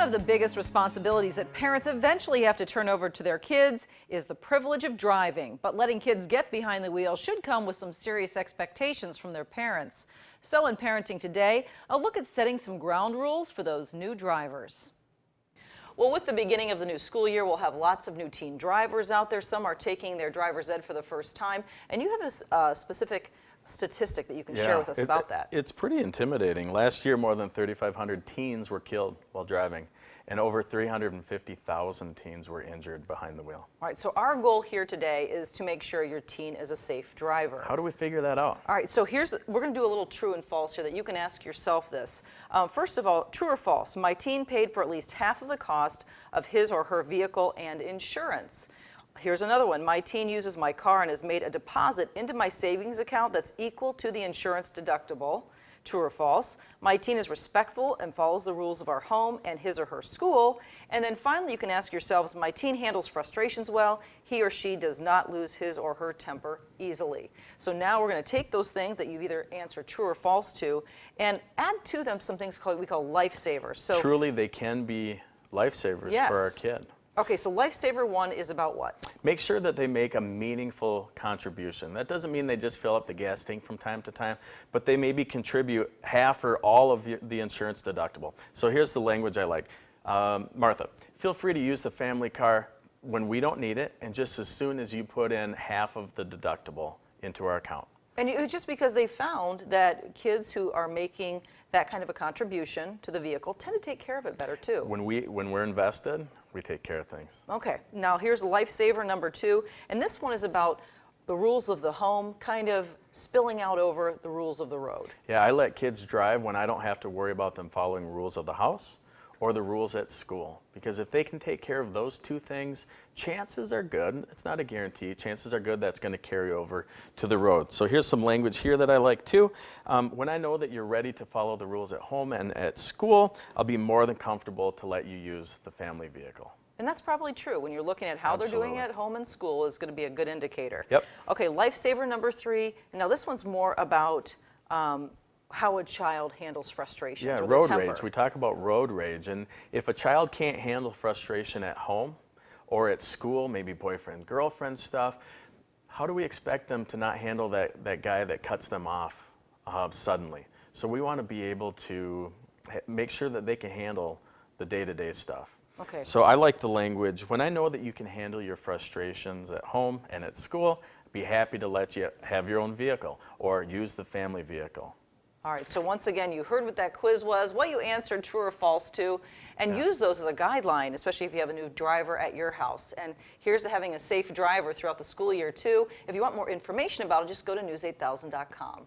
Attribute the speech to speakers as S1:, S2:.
S1: One of the biggest responsibilities that parents eventually have to turn over to their kids is the privilege of driving. But letting kids get behind the wheel should come with some serious expectations from their parents. So in Parenting Today, a look at setting some ground rules for those new drivers. Well, with the beginning of the new school year, we'll have lots of new teen drivers out there. Some are taking their driver's ed for the first time. And you have a specific statistic that you can share with us about that.
S2: It's pretty intimidating. Last year, more than 3,500 teens were killed while driving, and over 350,000 teens were injured behind the wheel.
S1: All right, so our goal here today is to make sure your teen is a safe driver.
S2: How do we figure that out?
S1: All right, so we're going to do a little true and false here that you can ask yourself this. First of all, true or false? My teen paid for at least half of the cost of his or her vehicle and insurance. Here's another one. My teen uses my car and has made a deposit into my savings account that's equal to the insurance deductible. True or false? My teen is respectful and follows the rules of our home and his or her school. And then finally, you can ask yourselves, my teen handles frustrations well. He or she does not lose his or her temper easily. So now we're going to take those things that you've either answered true or false to and add to them some things we call lifesavers. So
S2: truly, they can be lifesavers for our kid.
S1: Okay, so Lifesaver 1 is about what?
S2: Make sure that they make a meaningful contribution. That doesn't mean they just fill up the gas tank from time to time, but they maybe contribute half or all of the insurance deductible. So here's the language I like. Martha, feel free to use the family car when we don't need it, and just as soon as you put in half of the deductible into our account.
S1: And it was just because they found that kids who are making that kind of a contribution to the vehicle tend to take care of it better too.
S2: When we're invested, we take care of things.
S1: Okay, now here's Lifesaver number 2, and this one is about the rules of the home kind of spilling out over the rules of the road.
S2: Yeah, I let kids drive when I don't have to worry about them following rules of the house or the rules at school. Because if they can take care of those two things, chances are good, it's not a guarantee, chances are good that's going to carry over to the road. So here's some language here that I like too. When I know that you're ready to follow the rules at home and at school, I'll be more than comfortable to let you use the family vehicle.
S1: And that's probably true. When you're looking at how they're doing it at home and school is going to be a good indicator.
S2: Yep.
S1: Okay, Lifesaver number 3. And now this one's more about how a child handles frustrations or
S2: road
S1: temper.
S2: rage. We talk about road rage. And if a child can't handle frustration at home or at school, maybe boyfriend, girlfriend stuff, how do we expect them to not handle that guy that cuts them off suddenly? So we want to be able to make sure that they can handle the day-to-day stuff.
S1: Okay.
S2: So I like the language, when I know that you can handle your frustrations at home and at school, I'd be happy to let you have your own vehicle or use the family vehicle.
S1: All right, so once again, you heard what that quiz was, what you answered true or false to, and use those as a guideline, especially if you have a new driver at your house. And here's to having a safe driver throughout the school year too. If you want more information about it, just go to news8000.com.